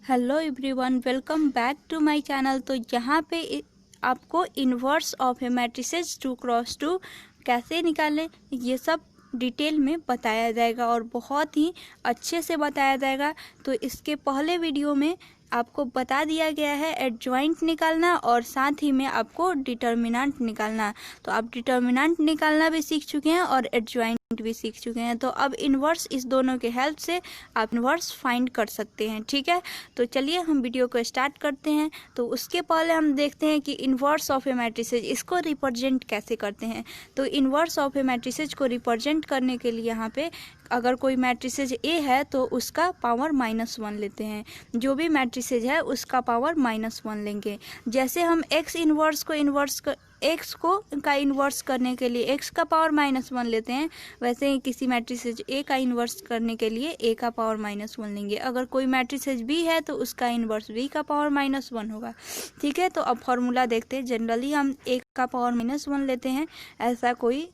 Hello everyone, welcome back to my channel. तो यहाँ पे आपको inverse of A matrices 2x2 कैसे निकालें ये सब डिटेल में बताया जाएगा और बहुत ही अच्छे से बताया जाएगा। तो इसके पहले वीडियो में आपको बता दिया गया है एडजॉइंट निकालना और साथ ही में आपको डिटर्मिनेंट निकालना। तो आप डिटर्मिनेंट निकालना भी सीख चुके हैं और एडजॉइंट भी सीख चुके हैं। तो अब इन्वर्स, इस दोनों के हेल्प से आप इन्वर्स फाइंड कर सकते हैं। ठीक है, तो चलिए हम वीडियो को स्टार्ट करते हैं। तो उसके पहले हम देखते हैं कि इन्वर्स ऑफ ए मैट्रिसेज इसको रिप्रेजेंट कैसे करते हैं। तो इन्वर्स ऑफ ए मैट्रिसेज को रिप्रेजेंट करने के लिए यहाँ पे अगर कोई मैट्रिसेज ए है तो उसका पावर -1 लेते हैं। जो भी मैट्रिसेज है उसका पावर -1 लेंगे। जैसे हम एक्स इन्वर्स को एक्स को का इन्वर्स करने के लिए एक्स का पावर -1 लेते हैं, वैसे ही किसी मैट्रिसेज ए का इन्वर्स करने के लिए ए का पावर -1 लेंगे। अगर कोई मैट्रिसेज बी है तो उसका इन्वर्स बी का पावर -1 होगा। ठीक है, तो अब फॉर्मूला देखते हैं। जनरली हम ए का पावर -1 लेते हैं। ऐसा कोई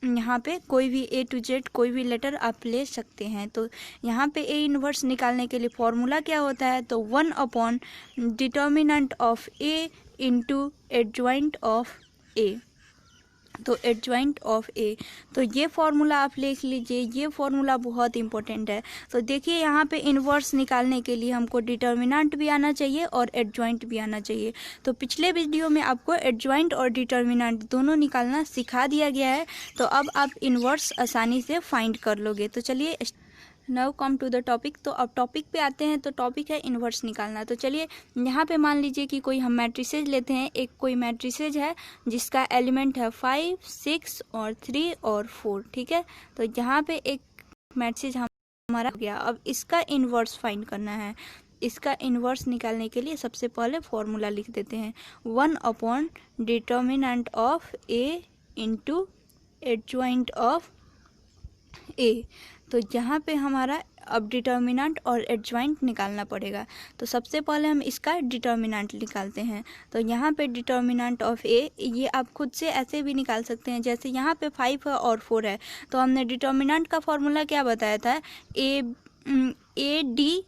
यहाँ पे कोई भी A to Z कोई भी लेटर आप ले सकते हैं। तो यहाँ पे A इन्वर्स निकालने के लिए फॉर्मूला क्या होता है, तो 1 determinant of A into adjoint of A। तो एडजॉइंट ऑफ ए, तो ये फॉर्मूला आप लिख लीजिए, ये फॉर्मूला बहुत इंपॉर्टेंट है। तो देखिए यहाँ पे इन्वर्स निकालने के लिए हमको डिटर्मिनेंट भी आना चाहिए और एडजॉइंट भी आना चाहिए। तो पिछले वीडियो में आपको एडजॉइंट और डिटर्मिनेंट दोनों निकालना सिखा दिया गया है। तो अब आप इन्वर्स आसानी से फाइंड कर लोगे। तो चलिए now come to the topic. तो अब टॉपिक पे आते हैं। तो टॉपिक है इन्वर्स निकालना। तो चलिए यहाँ पे मान लीजिए कि कोई हम मैट्रिसेज लेते हैं। एक कोई मैट्रिसेज है जिसका एलिमेंट है 5, 6 और 3 और 4। ठीक है, तो यहाँ पे एक मैट्रिसेज हमारा हो गया। अब इसका इन्वर्स फाइंड करना है। इसका इन्वर्स निकालने के लिए सबसे पहले फॉर्मूला लिख देते हैं, 1 determinant of A into adjoint of A. तो यहाँ पे हमारा अब डिटर्मिनेंट और एडजॉइंट निकालना पड़ेगा। तो सबसे पहले हम इसका डिटर्मिनेंट निकालते हैं। तो यहाँ पे डिटर्मिनेंट ऑफ ए, ये आप खुद से ऐसे भी निकाल सकते हैं। जैसे यहाँ पे 5 है और 4 है, तो हमने डिटर्मिनेंट का फॉर्मूला क्या बताया था, A D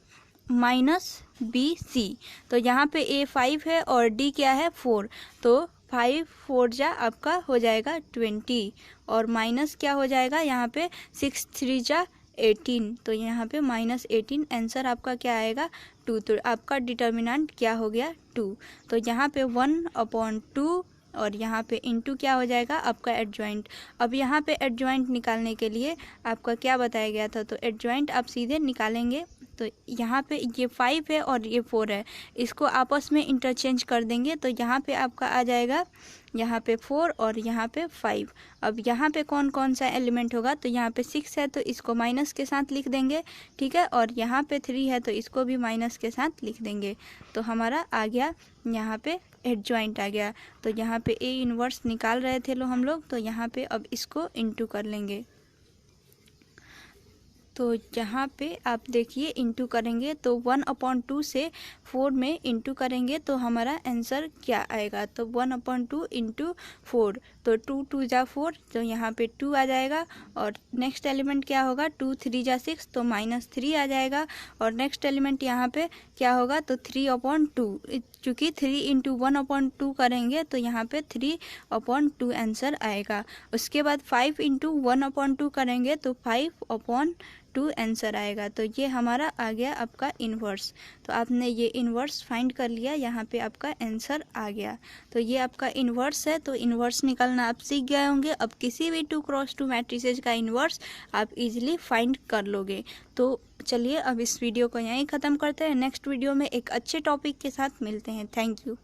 minus B C. तो यहाँ पे ए 5 है और डी क्या है 4। तो 5 4 जा आपका हो जाएगा 20 और माइनस क्या हो जाएगा यहाँ पे 6 3 जा 18। तो यहाँ पे -18, आंसर आपका क्या आएगा 2। तो आपका डिटर्मिनेंट क्या हो गया 2। तो यहाँ पे 1/2 और यहाँ पे इंटू क्या हो जाएगा आपका एडजॉइंट। अब यहाँ पे एडजॉइंट निकालने के लिए आपका क्या बताया गया था, तो एडजॉइंट आप सीधे निकालेंगे। तो यहाँ पे ये 5 है और ये 4 है, इसको आपस में इंटरचेंज कर देंगे। तो यहाँ पे आपका आ जाएगा यहाँ पे 4 और यहाँ पे 5। अब यहाँ पे कौन कौन सा एलिमेंट होगा, तो यहाँ पे 6 है तो इसको माइनस के साथ लिख देंगे। ठीक है, और यहाँ पे 3 है तो इसको भी माइनस के साथ लिख देंगे। तो हमारा आ गया यहाँ पे एडजॉइंट आ गया। तो यहाँ पे ए इन्वर्स निकाल रहे थे हम लोग, तो यहाँ पे अब इसको इंटू कर लेंगे। तो यहाँ पे आप देखिए इंटू करेंगे तो 1/2 से 4 में इंटू करेंगे तो हमारा आंसर क्या आएगा, तो 1/2 इंटू 4। तो 2 2 जा 4, तो यहाँ पे 2 आ जाएगा। और नेक्स्ट एलिमेंट क्या होगा, 2 3 जा 6, तो -3 आ जाएगा। और नेक्स्ट एलिमेंट यहाँ पे क्या होगा, तो 3/2। चूँकि 3 इंटू 1/2 करेंगे तो यहाँ पे 3/2 आंसर आएगा। उसके बाद 5 इंटू 1/2 करेंगे तो 5/2 आंसर आएगा। तो ये हमारा आ गया आपका इन्वर्स। तो आपने ये इन्वर्स फाइंड कर लिया, यहाँ पे आपका आंसर आ गया। तो ये आपका इन्वर्स है। तो इन्वर्स निकालना आप सीख गए होंगे। अब किसी भी 2x2 मैट्रिसेज का इन्वर्स आप इजीली फाइंड कर लोगे। तो चलिए अब इस वीडियो को यहीं ख़त्म करते हैं। नेक्स्ट वीडियो में एक अच्छे टॉपिक के साथ मिलते हैं। Thank you.